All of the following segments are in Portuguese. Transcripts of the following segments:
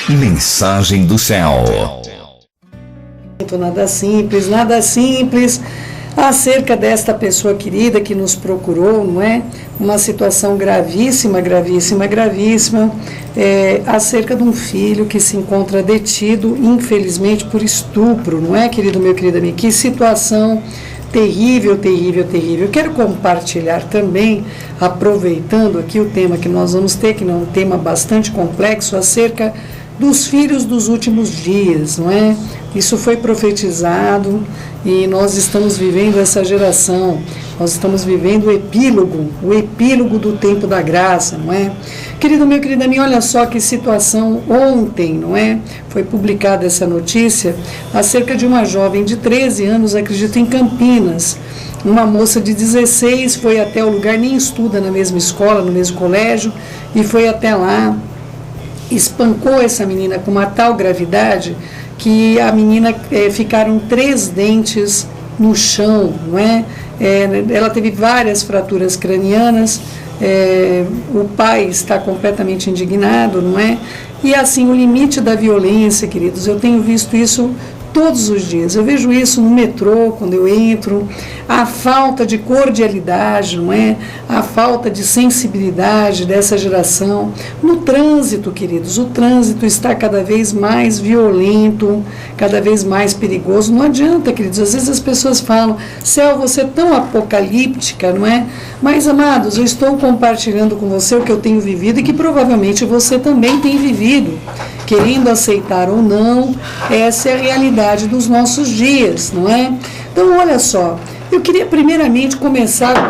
Mensagem do céu. Nada simples acerca desta pessoa querida que nos procurou, não é? Uma situação gravíssima, acerca de um filho que se encontra detido, infelizmente, por estupro, não é, querido meu, querida minha? Que situação terrível. Eu quero compartilhar também, aproveitando aqui o tema que nós vamos ter, que é um tema bastante complexo, acerca dos filhos dos últimos dias, não é? Isso foi profetizado e nós estamos vivendo essa geração, nós estamos vivendo o epílogo do tempo da graça, não é? Querido meu, querida minha, olha só que situação ontem, não é? Foi publicada essa notícia acerca de uma jovem de 13 anos, acredito, em Campinas. Uma moça de 16 foi até o lugar, nem estuda na mesma escola, no mesmo colégio, e foi até lá, espancou essa menina com uma tal gravidade que a menina ficaram 3 dentes no chão, não é? Ela teve várias fraturas cranianas, o pai está completamente indignado, não é? E assim, o limite da violência, queridos, eu tenho visto isso todos os dias, eu vejo isso no metrô, quando eu entro, a falta de cordialidade, não é? A falta de sensibilidade dessa geração. No trânsito, queridos, o trânsito está cada vez mais violento, cada vez mais perigoso. Não adianta, queridos, às vezes as pessoas falam, Céu, você é tão apocalíptica, não é? Mas, amados, eu estou compartilhando com você o que eu tenho vivido e que provavelmente você também tem vivido. Querendo aceitar ou não, essa é a realidade dos nossos dias, não é? Então, olha só, eu queria primeiramente começar com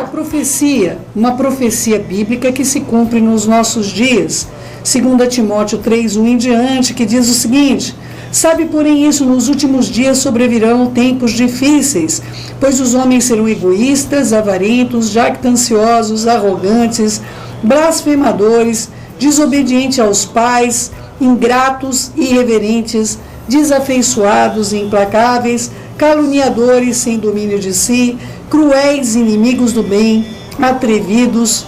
uma profecia bíblica que se cumpre nos nossos dias, 2 Timóteo 3:1 em diante, que diz o seguinte: sabe, porém, isso, nos últimos dias sobrevirão tempos difíceis, pois os homens serão egoístas, avarentos, jactanciosos, arrogantes, blasfemadores, desobedientes aos pais, ingratos, irreverentes, desafeiçoados e implacáveis, caluniadores sem domínio de si, cruéis, inimigos do bem, atrevidos,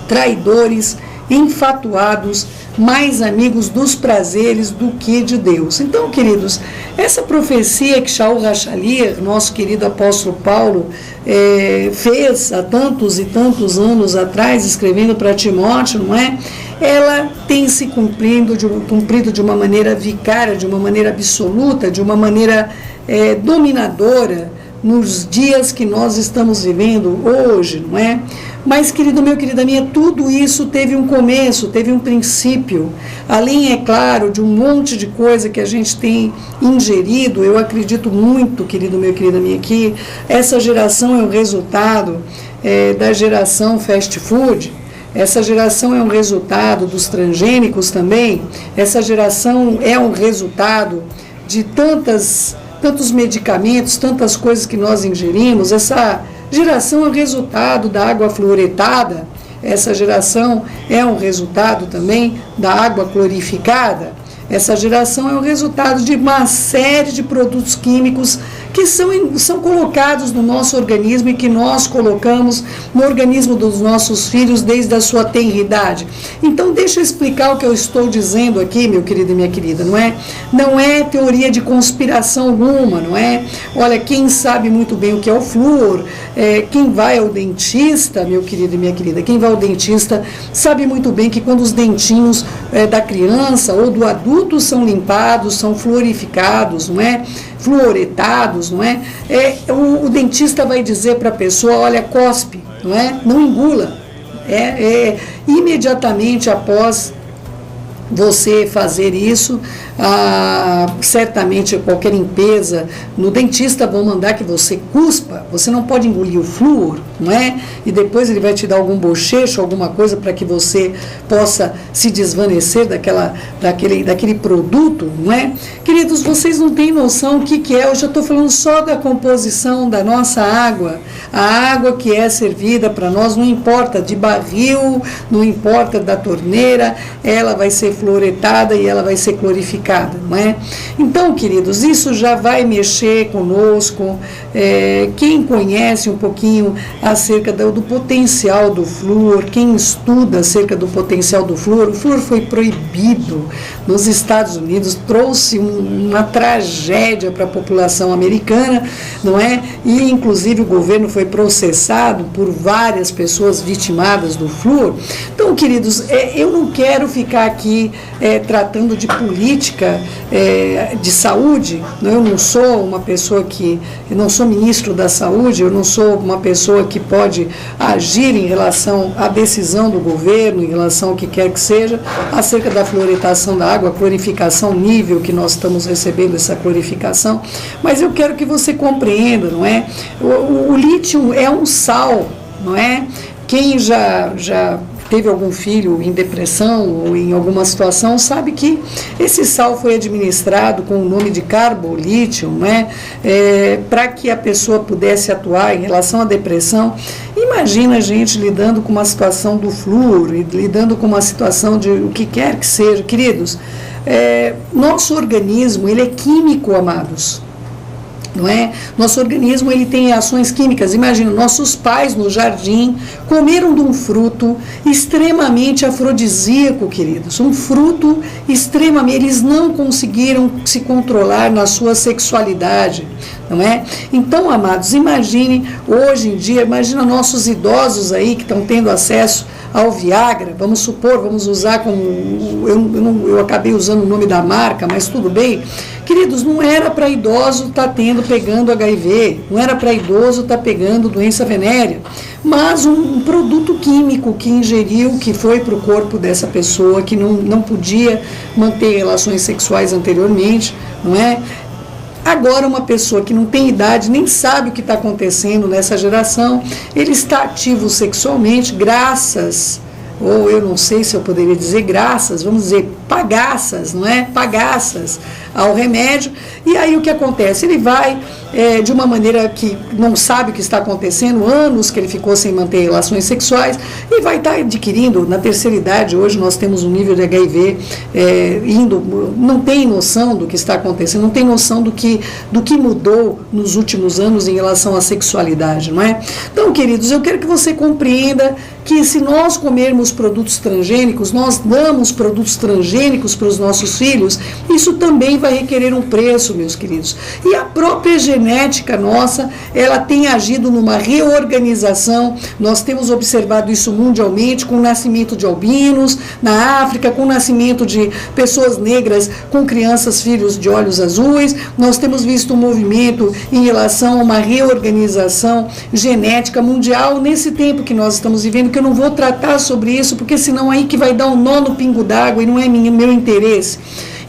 traidores, enfatuados, mais amigos dos prazeres do que de Deus. Então, queridos, essa profecia que Shaul Hachalir, nosso querido apóstolo Paulo, fez há tantos e tantos anos atrás, escrevendo para Timóteo, não é? Ela tem se cumprido de uma maneira vicária, de uma maneira absoluta, de uma maneira dominadora, nos dias que nós estamos vivendo hoje, não é? Mas, querido meu, querida minha, tudo isso teve um começo, teve um princípio. Além, é claro, de um monte de coisa que a gente tem ingerido, eu acredito muito, querido meu, querida minha, que essa geração é um resultado da geração fast food. Essa geração é um resultado dos transgênicos também. Essa geração é um resultado de tantos medicamentos, tantas coisas que nós ingerimos. Essa geração é o resultado da água fluoretada, essa geração é um resultado também da água clorificada, essa geração é o resultado de uma série de produtos químicos que são colocados no nosso organismo e que nós colocamos no organismo dos nossos filhos desde a sua tenridade. Então, deixa eu explicar o que eu estou dizendo aqui, meu querido e minha querida, não é? Não é teoria de conspiração alguma, não é? Olha, quem sabe muito bem o que é o flúor, quem vai ao dentista, meu querido e minha querida, quem vai ao dentista sabe muito bem que quando os dentinhos da criança ou do adulto são limpados, são fluorificados, não é? Fluoretados, não é? O dentista vai dizer para a pessoa, olha, cospe, não é? Não engula. Imediatamente após você fazer isso, certamente qualquer limpeza no dentista vão mandar que você cuspa, você não pode engolir o flúor, não é? E depois ele vai te dar algum bochecho, alguma coisa para que você possa se desvanecer daquele produto, não é? Queridos, vocês não têm noção o que é, eu já estou falando só da composição da nossa água, a água que é servida para nós, não importa de barril, não importa da torneira, ela vai ser fluoretada e ela vai ser clorificada delicada, não é? Então, queridos, isso já vai mexer conosco. Quem conhece um pouquinho acerca do potencial do flúor, quem estuda acerca do potencial do flúor, o flúor foi proibido nos Estados Unidos, trouxe uma tragédia para a população americana, não é? E, inclusive, o governo foi processado por várias pessoas vitimadas do flúor. Então, queridos, eu não quero ficar aqui tratando de política de saúde. Eu não sou uma pessoa eu não sou ministro da saúde, eu não sou uma pessoa que pode agir em relação à decisão do governo, em relação ao que quer que seja, acerca da fluoretação da água, a clorificação, nível que nós estamos recebendo essa clorificação, mas eu quero que você compreenda, não é? O lítio é um sal, não é? Quem já teve algum filho em depressão ou em alguma situação, sabe que esse sal foi administrado com o nome de carbolítio, né, para que a pessoa pudesse atuar em relação à depressão. Imagina a gente lidando com uma situação do flúor, lidando com uma situação de o que quer que seja. Queridos, nosso organismo, ele é químico, amados. Não é? Nosso organismo, ele tem ações químicas. Imagina, nossos pais no jardim comeram de um fruto extremamente afrodisíaco, queridos, um fruto extremamente, eles não conseguiram se controlar na sua sexualidade, não é? Então, amados, imagine hoje em dia, imagina nossos idosos aí que estão tendo acesso ao Viagra, vamos supor, vamos usar como, eu acabei usando o nome da marca, mas tudo bem. Queridos, não era para idoso estar pegando HIV, não era para idoso estar pegando doença venérea, mas um produto químico que ingeriu, que foi para o corpo dessa pessoa, que não podia manter relações sexuais anteriormente, não é? Agora, uma pessoa que não tem idade, nem sabe o que está acontecendo nessa geração, ele está ativo sexualmente graças, ou eu não sei se eu poderia dizer graças, vamos dizer pagaças, não é? Pagaças ao remédio. E aí o que acontece? Ele vai de uma maneira que não sabe o que está acontecendo, anos que ele ficou sem manter relações sexuais, e vai estar adquirindo, na terceira idade, hoje nós temos um nível de HIV não tem noção do que está acontecendo, não tem noção do que mudou nos últimos anos em relação à sexualidade, não é? Então, queridos, eu quero que você compreenda que se nós comermos produtos transgênicos, nós damos produtos transgênicos para os nossos filhos, isso também vai requerer um preço, meus queridos. E a própria genética nossa, ela tem agido numa reorganização. Nós temos observado isso mundialmente, com o nascimento de albinos na África, com o nascimento de pessoas negras com crianças, filhos de olhos azuis. Nós temos visto um movimento em relação a uma reorganização genética mundial nesse tempo que nós estamos vivendo, que eu não vou tratar sobre isso, porque senão aí que vai dar um nó no pingo d'água e não é meu interesse.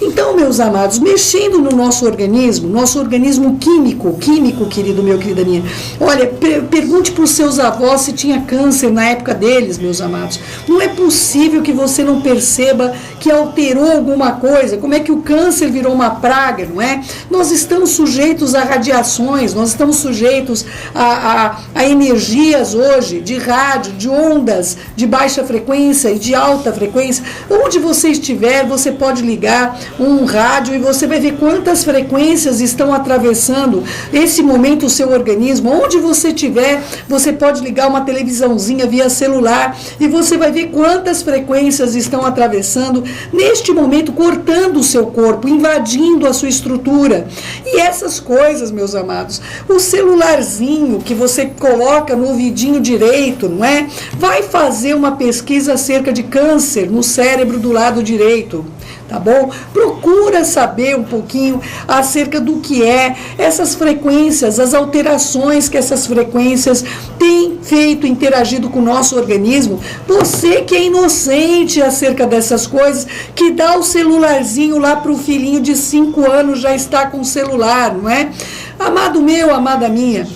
Então, meus amados, mexendo no nosso organismo químico, querido meu, querida minha, olha, pergunte para os seus avós se tinha câncer na época deles, meus amados. Não é possível que você não perceba que alterou alguma coisa. Como é que o câncer virou uma praga, não é? Nós estamos sujeitos a radiações, nós estamos sujeitos a energias hoje, de rádio, de ondas de baixa frequência e de alta frequência. Onde você estiver, você pode ligar um rádio e você vai ver quantas frequências estão atravessando esse momento o seu organismo. Onde você estiver, você pode ligar uma televisãozinha via celular e você vai ver quantas frequências estão atravessando neste momento, cortando o seu corpo, invadindo a sua estrutura. E essas coisas, meus amados, o celularzinho que você coloca no ouvidinho direito, não é? Vai fazer uma pesquisa acerca de câncer no cérebro do lado direito. Tá bom? Procura saber um pouquinho acerca do que é essas frequências, as alterações que essas frequências têm feito, interagido com o nosso organismo. Você que é inocente acerca dessas coisas, que dá o celularzinho lá para o filhinho de 5 anos, já está com o celular, não é? Amado meu, amada minha,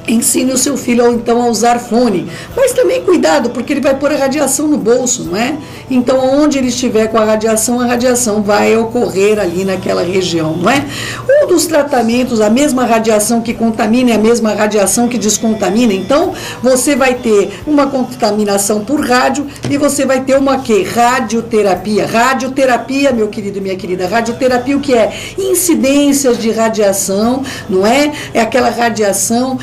ensine o seu filho então a usar fone, mas também cuidado, porque ele vai pôr a radiação no bolso, não é? Então, onde ele estiver com a radiação vai ocorrer ali naquela região, não é? Um dos tratamentos, a mesma radiação que contamina é a mesma radiação que descontamina, então você vai ter uma contaminação por rádio e você vai ter uma que? Radioterapia. Radioterapia, meu querido e minha querida, radioterapia o que é? Incidências de radiação, não é? É aquela radiação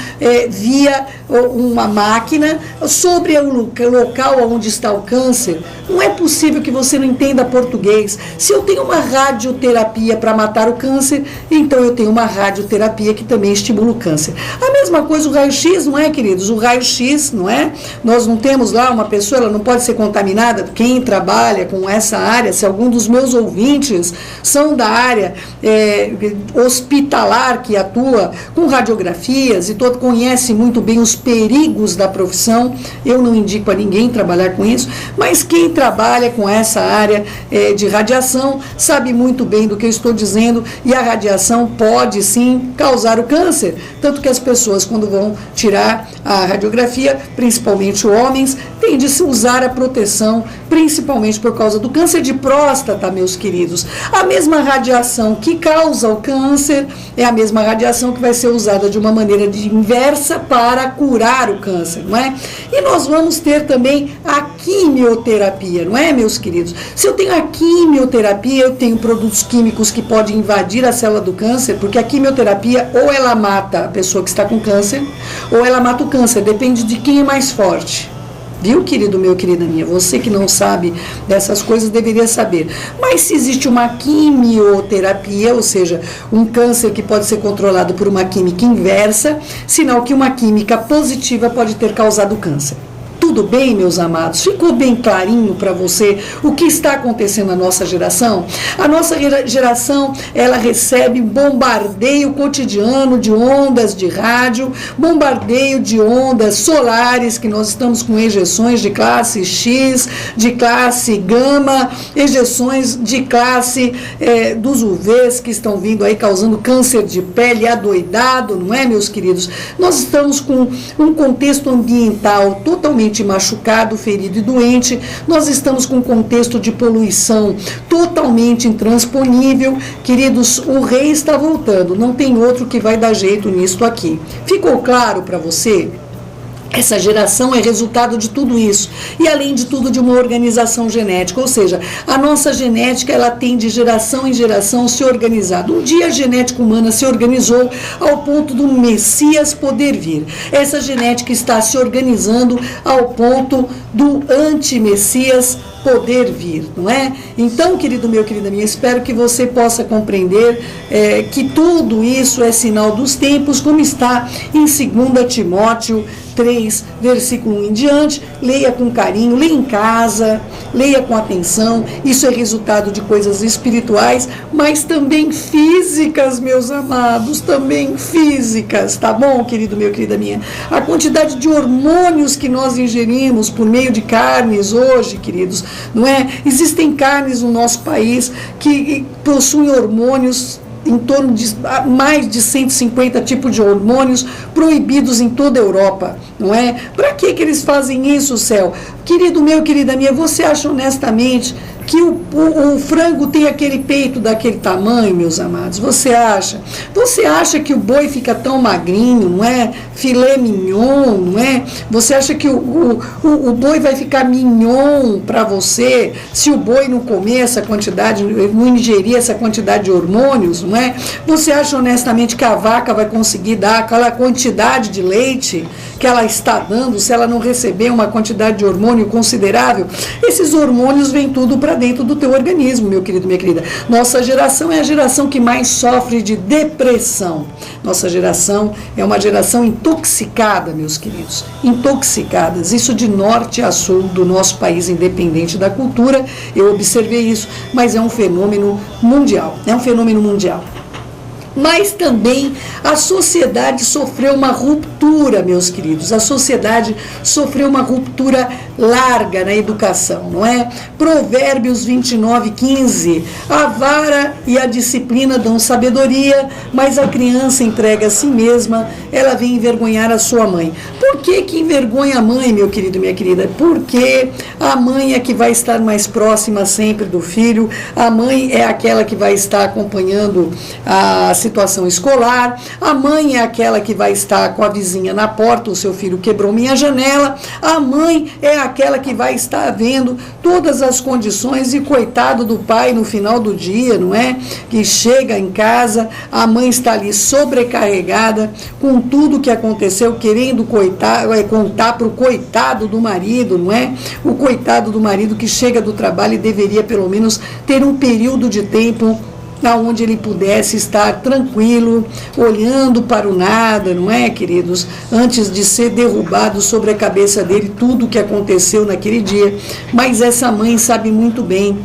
via uma máquina sobre o local onde está o câncer. Não é possível que você não entenda português. Se eu tenho uma radioterapia para matar o câncer, então eu tenho uma radioterapia que também estimula o câncer. A mesma coisa o raio-x, não é, queridos? O raio-x, não é? Nós não temos lá uma pessoa, ela não pode ser contaminada. Quem trabalha com essa área, se algum dos meus ouvintes são da área hospitalar, que atua com radiografias e todo conhece muito bem os perigos da profissão, eu não indico a ninguém trabalhar com isso, mas quem trabalha com essa área de radiação sabe muito bem do que eu estou dizendo, e a radiação pode sim causar o câncer, tanto que as pessoas quando vão tirar a radiografia, principalmente homens, têm de se usar a proteção, principalmente por causa do câncer de próstata, meus queridos. A mesma radiação que causa o câncer é a mesma radiação que vai ser usada de uma maneira inversa para curar o câncer, não é? E nós vamos ter também a quimioterapia, não é, meus queridos? Se eu tenho a quimioterapia, eu tenho produtos químicos que podem invadir a célula do câncer, porque a quimioterapia ou ela mata a pessoa que está com câncer, ou ela mata o câncer, depende de quem é mais forte. Viu, querido meu, querida minha? Você que não sabe dessas coisas deveria saber. Mas se existe uma quimioterapia, ou seja, um câncer que pode ser controlado por uma química inversa, sinal que uma química positiva pode ter causado câncer. Tudo bem, meus amados? Ficou bem clarinho para você o que está acontecendo na nossa geração? A nossa geração, ela recebe bombardeio cotidiano de ondas de rádio, bombardeio de ondas solares, que nós estamos com ejeções de classe X, de classe gama, ejeções de classe dos UVs que estão vindo aí causando câncer de pele adoidado, não é, meus queridos? Nós estamos com um contexto ambiental totalmente machucado, ferido e doente. Nós estamos com um contexto de poluição totalmente intransponível. Queridos, o rei está voltando, não tem outro que vai dar jeito nisso aqui. Ficou claro para você? Essa geração é resultado de tudo isso, e além de tudo de uma organização genética, ou seja, a nossa genética ela tem de geração em geração se organizado. Um dia a genética humana se organizou ao ponto do Messias poder vir. Essa genética está se organizando ao ponto do anti-Messias poder vir, não é? Então, querido meu, querida minha, espero que você possa compreender que tudo isso é sinal dos tempos, como está em 2 Timóteo 3, versículo 1 em diante. Leia com carinho, leia em casa, leia com atenção. Isso é resultado de coisas espirituais, mas também físicas, meus amados, também físicas, tá bom, querido meu, querida minha? A quantidade de hormônios que nós ingerimos por meio de carnes hoje, queridos, não é? Existem carnes no nosso país que possuem hormônios em torno de mais de 150 tipos de hormônios proibidos em toda a Europa, não é? Para que eles fazem isso, céu? Querido meu, querida minha, você acha honestamente que o frango tem aquele peito daquele tamanho, meus amados? Você acha? Você acha que o boi fica tão magrinho, não é? Filé mignon, não é? Você acha que o boi vai ficar mignon para você se o boi não comer essa quantidade, não ingerir essa quantidade de hormônios, não é? Você acha honestamente que a vaca vai conseguir dar aquela quantidade de leite que ela está dando se ela não receber uma quantidade de hormônio considerável? Esses hormônios vêm tudo para dentro do teu organismo, meu querido, minha querida. Nossa geração é a geração que mais sofre de depressão. Nossa geração é uma geração intoxicada, meus queridos. Intoxicadas. Isso de norte a sul do nosso país, independente da cultura. Eu observei isso, mas é um fenômeno mundial. É um fenômeno mundial. Mas também a sociedade sofreu uma ruptura, meus queridos. A sociedade sofreu uma ruptura larga na educação, não é? Provérbios 29:15. A vara e a disciplina dão sabedoria, mas a criança entrega a si mesma, ela vem envergonhar a sua mãe. Por que envergonha a mãe, meu querido, minha querida? Porque a mãe é que vai estar mais próxima sempre do filho, a mãe é aquela que vai estar acompanhando a situação escolar, a mãe é aquela que vai estar com a vizinha na porta, o seu filho quebrou minha janela, a mãe é aquela que vai estar vendo todas as condições e coitado do pai no final do dia, não é? Que chega em casa, a mãe está ali sobrecarregada com tudo que aconteceu, querendo contar para o coitado do marido, não é? O coitado do marido que chega do trabalho e deveria pelo menos ter um período de tempo onde ele pudesse estar tranquilo, olhando para o nada, não é, queridos? Antes de ser derrubado sobre a cabeça dele tudo o que aconteceu naquele dia. Mas essa mãe sabe muito bem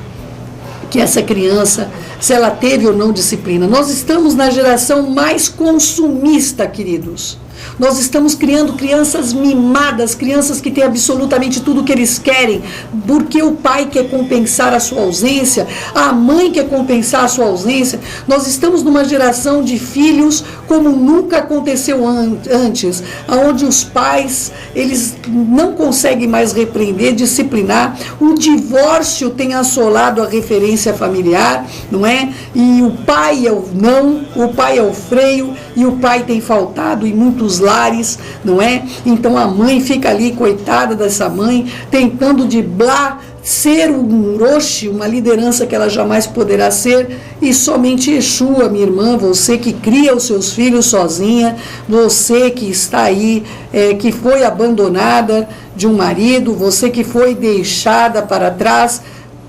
que essa criança, se ela teve ou não disciplina. Nós estamos na geração mais consumista, queridos. Nós estamos criando crianças mimadas, crianças que têm absolutamente tudo o que eles querem, porque o pai quer compensar a sua ausência, a mãe quer compensar a sua ausência. Nós estamos numa geração de filhos como nunca aconteceu antes, onde os pais, eles não conseguem mais repreender, disciplinar. O divórcio tem assolado a referência familiar, não é? E o pai é o não, o pai é o freio, e o pai tem faltado em muitos lares, não é? Então a mãe fica ali, coitada dessa mãe, tentando driblar, ser um roche, uma liderança que ela jamais poderá ser, e somente Yeshua, minha irmã, você que cria os seus filhos sozinha, você que está aí, que foi abandonada de um marido, você que foi deixada para trás,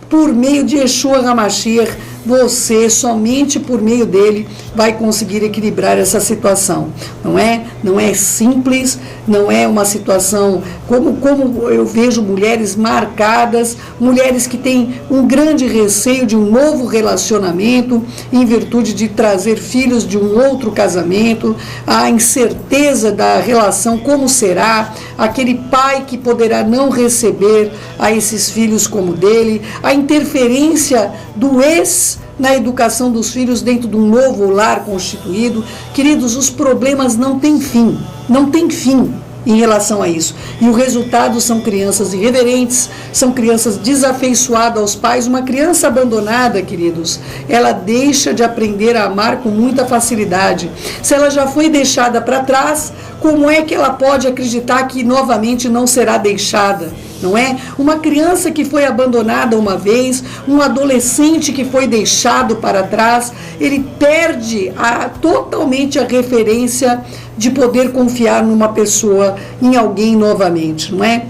por meio de Yeshua HaMashiach, você, somente por meio dele, vai conseguir equilibrar essa situação. Não é? Não é simples, não é uma situação como eu vejo mulheres marcadas, mulheres que têm um grande receio de um novo relacionamento, em virtude de trazer filhos de um outro casamento, a incerteza da relação, como será, aquele pai que poderá não receber a esses filhos como dele, a interferência do ex na educação dos filhos dentro de um novo lar constituído. Queridos, os problemas não têm fim, não tem fim em relação a isso. E o resultado são crianças irreverentes, são crianças desafeiçoadas aos pais. Uma criança abandonada, queridos, ela deixa de aprender a amar com muita facilidade. Se ela já foi deixada para trás, como é que ela pode acreditar que novamente não será deixada? Não é? Uma criança que foi abandonada uma vez, um adolescente que foi deixado para trás, ele perde totalmente a referência de poder confiar numa pessoa, em alguém novamente, não é?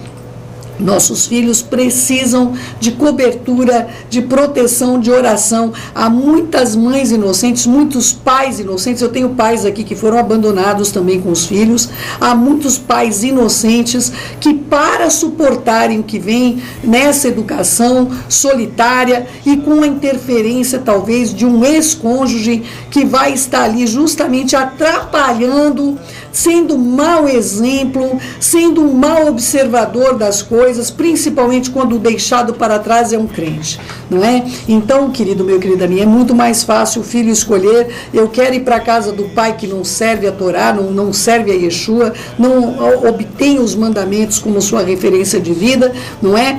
Nossos filhos precisam de cobertura, de proteção, de oração. Há muitas mães inocentes, muitos pais inocentes. Eu tenho pais aqui que foram abandonados também com os filhos. Há muitos pais inocentes que, para suportarem o que vem nessa educação solitária e com a interferência talvez de um ex-cônjuge que vai estar ali justamente atrapalhando, sendo um mau exemplo, sendo um mau observador das coisas, principalmente quando o deixado para trás é um crente, não é? Então, querido meu, querida minha, é muito mais fácil o filho escolher: eu quero ir para a casa do pai que não serve a Torá, não serve a Yeshua, não obtém os mandamentos como sua referência de vida, não é?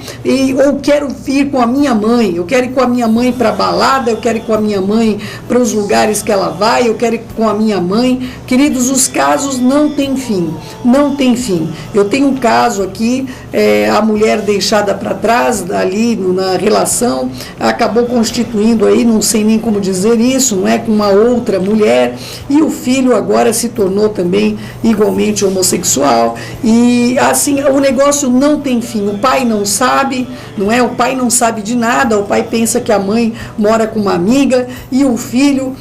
Ou quero ir com a minha mãe, eu quero ir com a minha mãe para a balada, eu quero ir com a minha mãe para os lugares que ela vai, eu quero ir com a minha mãe. Queridos, os casos não tem fim, não tem fim. Eu tenho um caso aqui, a mulher deixada para trás, ali na relação, acabou constituindo aí, não sei nem como dizer isso, não é, com uma outra mulher, e o filho agora se tornou também igualmente homossexual, e assim, o negócio não tem fim. O pai não sabe, não é, o pai não sabe de nada, o pai pensa que a mãe mora com uma amiga, e o filho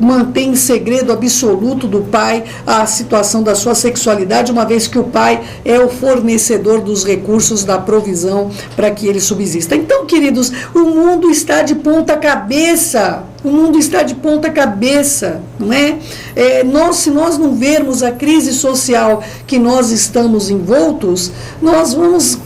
mantém em segredo absoluto do pai a situação da sua sexualidade, uma vez que o pai é o fornecedor dos recursos, da provisão para que ele subsista. Então, queridos, o mundo está de ponta cabeça. O mundo está de ponta cabeça, não é? Se nós não vermos a crise social que nós estamos envoltos, nós vamos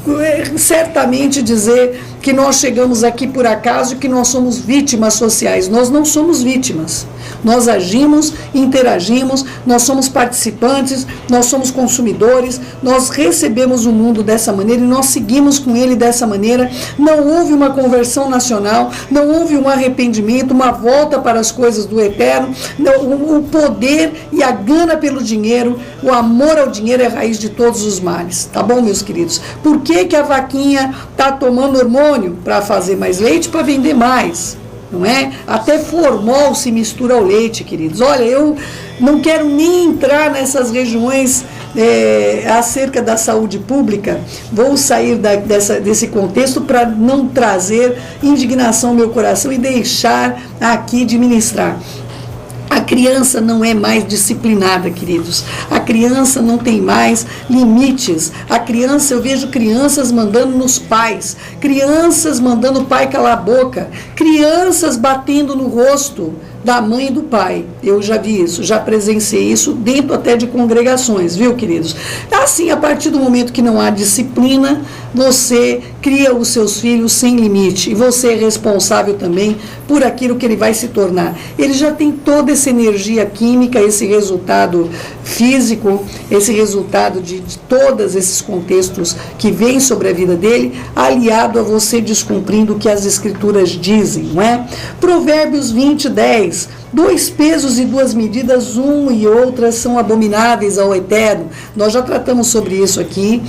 certamente dizer que nós chegamos aqui por acaso e que nós somos vítimas sociais. Nós não somos vítimas. Nós agimos, interagimos, nós somos participantes, nós somos consumidores, nós recebemos o mundo dessa maneira e nós seguimos com ele dessa maneira. Não houve uma conversão nacional, não houve um arrependimento, uma volta para as coisas do eterno. O poder e a gana pelo dinheiro, o amor ao dinheiro é a raiz de todos os males. Tá bom, meus queridos? Por que a vaquinha está tomando hormônio? Para fazer mais leite, para vender mais. Não é? Até formol se mistura ao leite, queridos. Olha, eu não quero nem entrar nessas regiões acerca da saúde pública. Vou sair desse contexto para não trazer indignação ao meu coração e deixar aqui de ministrar. A criança não é mais disciplinada, queridos. A criança não tem mais limites. A criança, eu vejo crianças mandando nos pais, crianças mandando o pai calar a boca, crianças batendo no rosto da mãe e do pai. Eu já vi isso, já presenciei isso dentro até de congregações, viu, queridos? Assim, a partir do momento que não há disciplina, você cria os seus filhos sem limite e você é responsável também por aquilo que ele vai se tornar. Ele já tem toda essa energia química, esse resultado físico, esse resultado de todos esses contextos que vêm sobre a vida dele, aliado a você descumprindo o que as escrituras dizem, não é? Provérbios 20:10. 2 pesos e 2 medidas, um e outras são abomináveis ao Eterno. Nós já tratamos sobre isso aqui,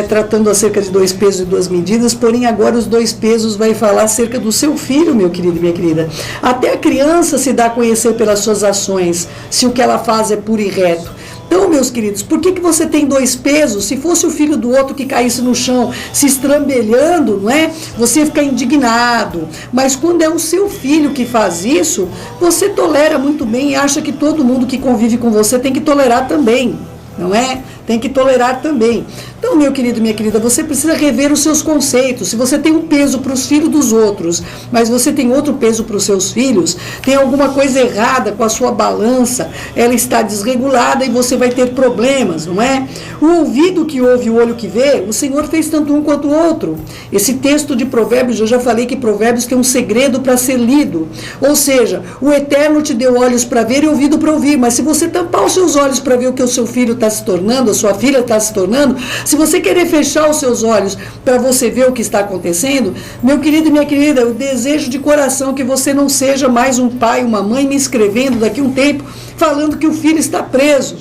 tratando acerca de 2 pesos e 2 medidas, porém agora os 2 pesos vai falar acerca do seu filho, meu querido e minha querida. Até a criança se dá a conhecer pelas suas ações, se o que ela faz é puro e reto. Então, meus queridos, por que você tem 2 pesos? Se fosse o filho do outro que caísse no chão se estrambelhando, não é? Você ia ficar indignado. Mas quando é o seu filho que faz isso, você tolera muito bem e acha que todo mundo que convive com você tem que tolerar também, não é? Tem que tolerar também. Então, meu querido, minha querida, você precisa rever os seus conceitos. Se você tem um peso para os filhos dos outros, mas você tem outro peso para os seus filhos, tem alguma coisa errada com a sua balança, ela está desregulada e você vai ter problemas, não é? O ouvido que ouve, o olho que vê, o Senhor fez tanto um quanto o outro. Esse texto de Provérbios, eu já falei que Provérbios tem um segredo para ser lido. Ou seja, o Eterno te deu olhos para ver e ouvido para ouvir, mas se você tampar os seus olhos para ver o que o seu filho está se tornando, sua filha está se tornando, se você querer fechar os seus olhos para você ver o que está acontecendo, meu querido e minha querida, eu desejo de coração que você não seja mais um pai, uma mãe me escrevendo daqui a um tempo, falando que o filho está preso,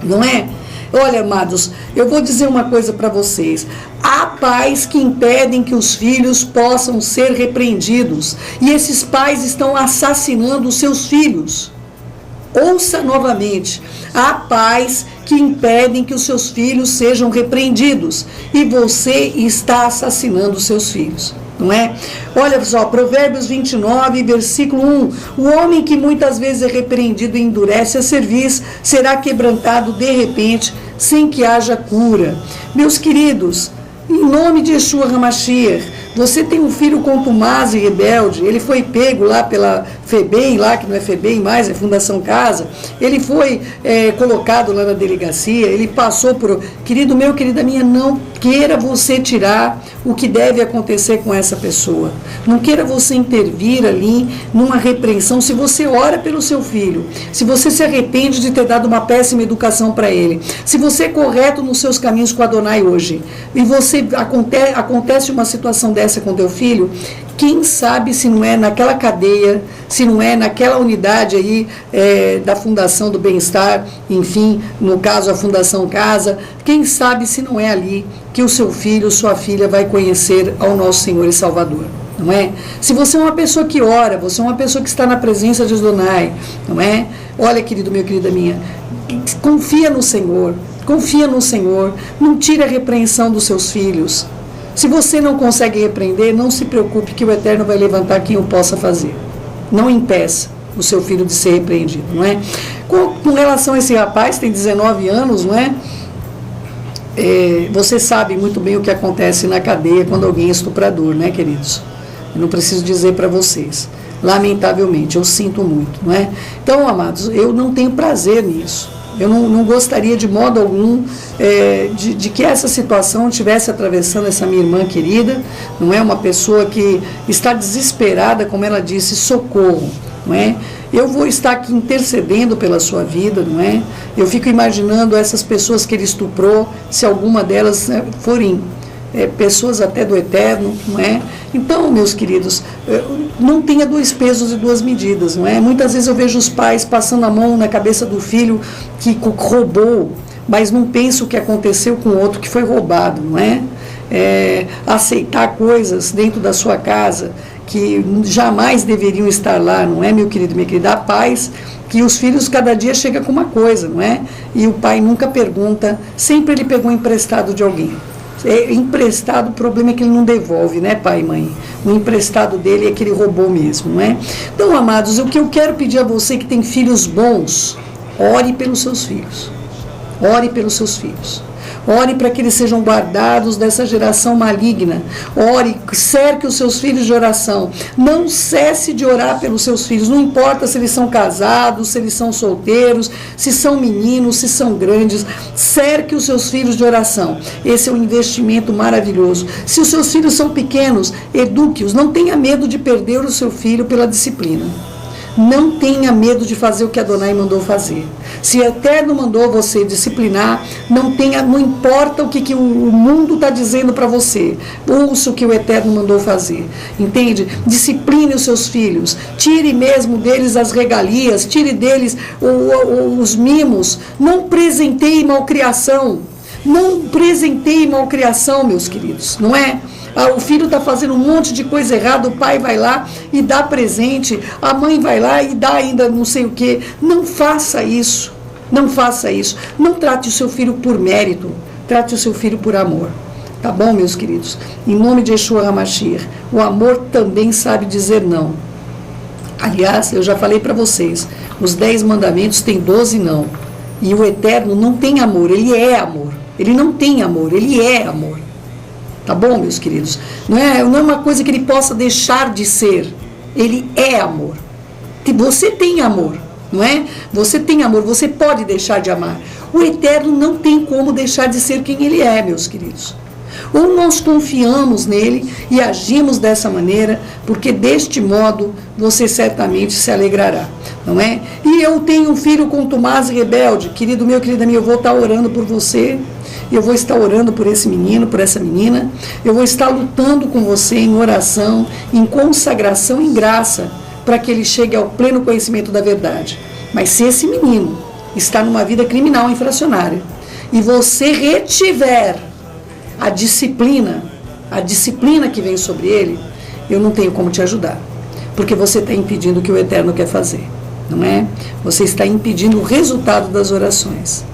não é? Olha, amados, eu vou dizer uma coisa para vocês. Há pais que impedem que os filhos possam ser repreendidos, e esses pais estão assassinando os seus filhos. Ouça novamente, há pais que impedem que os seus filhos sejam repreendidos e você está assassinando os seus filhos, não é? Olha só, Provérbios 29, versículo 1, o homem que muitas vezes é repreendido e endurece a cerviz será quebrantado de repente, sem que haja cura. Meus queridos, em nome de Yeshua HaMashiach, você tem um filho contumaz e rebelde, ele foi pego lá pela FEBEM, lá que não é FEBEM mais, é Fundação Casa, ele foi colocado lá na delegacia, ele passou por... Querido meu, querida minha, não queira você tirar o que deve acontecer com essa pessoa. Não queira você intervir ali numa repreensão. Se você ora pelo seu filho, se você se arrepende de ter dado uma péssima educação para ele, se você é correto nos seus caminhos com Adonai hoje, e você acontece uma situação dessa com teu filho, quem sabe se não é naquela cadeia, se não é naquela unidade aí da Fundação do Bem-Estar, enfim, no caso a Fundação Casa, quem sabe se não é ali que o seu filho, sua filha vai conhecer ao nosso Senhor e Salvador, não é? Se você é uma pessoa que ora, você é uma pessoa que está na presença de Adonai, não é? Olha, querido meu, querida minha, confia no Senhor, não tire a repreensão dos seus filhos. Se você não consegue repreender, não se preocupe que o Eterno vai levantar quem o possa fazer. Não impeça, o seu filho de ser repreendido, não é? Com relação a esse rapaz, tem 19 anos, não é? Você sabe muito bem o que acontece na cadeia quando alguém é estuprador, né, queridos? Eu não preciso dizer para vocês. Lamentavelmente, eu sinto muito, não é? Então, amados, eu não tenho prazer nisso. Eu não gostaria de modo algum de que essa situação estivesse atravessando essa minha irmã querida, não é? Uma pessoa que está desesperada, como ela disse, socorro, não é? Eu vou estar aqui intercedendo pela sua vida, não é? Eu fico imaginando essas pessoas que ele estuprou, se alguma delas forem pessoas até do eterno, não é? Então, meus queridos, não tenha dois pesos e duas medidas, não é? Muitas vezes eu vejo os pais passando a mão na cabeça do filho que roubou, mas não pensa o que aconteceu com o outro que foi roubado, não é? Aceitar coisas dentro da sua casa que jamais deveriam estar lá, não é, meu querido, minha querida? A paz que os filhos cada dia chegam com uma coisa, não é? E o pai nunca pergunta, sempre ele pegou emprestado de alguém. Emprestado, o problema é que ele não devolve, né, pai e mãe? O emprestado dele é que ele roubou mesmo, não é? Então, amados, o que eu quero pedir a você que tem filhos bons, ore pelos seus filhos. Ore pelos seus filhos. Ore para que eles sejam guardados dessa geração maligna. Ore, cerque os seus filhos de oração. Não cesse de orar pelos seus filhos. Não importa se eles são casados, se eles são solteiros, se são meninos, se são grandes. Cerque os seus filhos de oração. Esse é um investimento maravilhoso. Se os seus filhos são pequenos, eduque-os. Não tenha medo de perder o seu filho pela disciplina. Não tenha medo de fazer o que Adonai mandou fazer. Se o Eterno mandou você disciplinar, não importa o que o mundo está dizendo para você. Ouça o que o Eterno mandou fazer. Entende? Discipline os seus filhos. Tire mesmo deles as regalias. Tire deles os mimos. Não presenteie malcriação. Não presenteie malcriação, meus queridos. Não é? O filho está fazendo um monte de coisa errada, o pai vai lá e dá presente, a mãe vai lá e dá ainda não sei o que. Não faça isso, não faça isso. Não trate o seu filho por mérito, trate o seu filho por amor. Tá bom, meus queridos? Em nome de Yeshua HaMashiach, o amor também sabe dizer não. Aliás, eu já falei para vocês, os 10 mandamentos têm 12 não. E o Eterno não tem amor, ele é amor. Ele não tem amor, ele é amor. Tá bom, meus queridos? Não é uma coisa que ele possa deixar de ser. Ele é amor. Você tem amor, não é? Você tem amor, você pode deixar de amar. O Eterno não tem como deixar de ser quem ele é, meus queridos. Ou nós confiamos nele e agimos dessa maneira, porque deste modo você certamente se alegrará, não é? E eu tenho um filho contumaz e rebelde, querido meu, querida minha, eu vou estar orando por você, eu vou estar orando por esse menino, por essa menina, eu vou estar lutando com você em oração, em consagração, em graça, para que ele chegue ao pleno conhecimento da verdade. Mas se esse menino está numa vida criminal infracionária, e você retiver a disciplina que vem sobre ele, eu não tenho como te ajudar, porque você está impedindo o que o Eterno quer fazer, não é? Você está impedindo o resultado das orações.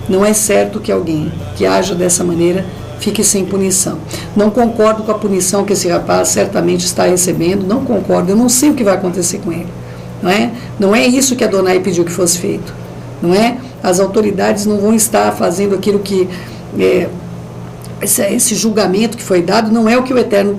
Não é certo que alguém que haja dessa maneira fique sem punição. Não concordo com a punição que esse rapaz certamente está recebendo, não concordo, eu não sei o que vai acontecer com ele, não é? Não é isso que Adonai pediu que fosse feito, não é? As autoridades não vão estar fazendo aquilo que esse julgamento que foi dado não é o que o Eterno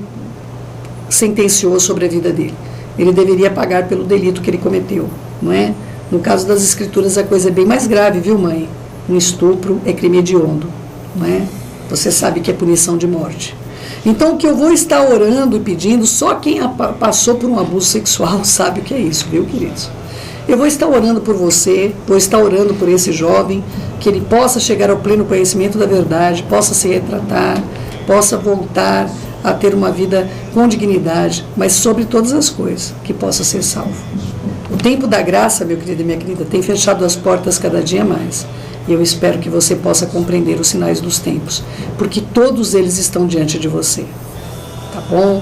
sentenciou sobre a vida dele. Ele deveria pagar pelo delito que ele cometeu, não é? No caso das escrituras a coisa é bem mais grave, viu, mãe? Um estupro é crime hediondo, não é? Você sabe que é punição de morte. Então o que eu vou estar orando e pedindo, só quem passou por um abuso sexual sabe o que é isso, viu, queridos? Eu vou estar orando por você, vou estar orando por esse jovem, que ele possa chegar ao pleno conhecimento da verdade, possa se retratar, possa voltar a ter uma vida com dignidade, mas sobre todas as coisas, que possa ser salvo. O tempo da graça, meu querido e minha querida, tem fechado as portas cada dia mais. E eu espero que você possa compreender os sinais dos tempos, porque todos eles estão diante de você. Tá bom?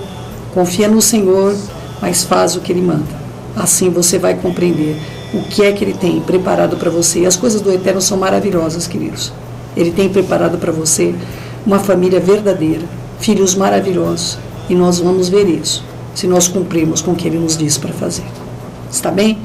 Confia no Senhor, mas faz o que Ele manda. Assim você vai compreender o que é que Ele tem preparado para você. E as coisas do Eterno são maravilhosas, queridos. Ele tem preparado para você uma família verdadeira, filhos maravilhosos. E nós vamos ver isso, se nós cumprirmos com o que Ele nos diz para fazer. Está bem?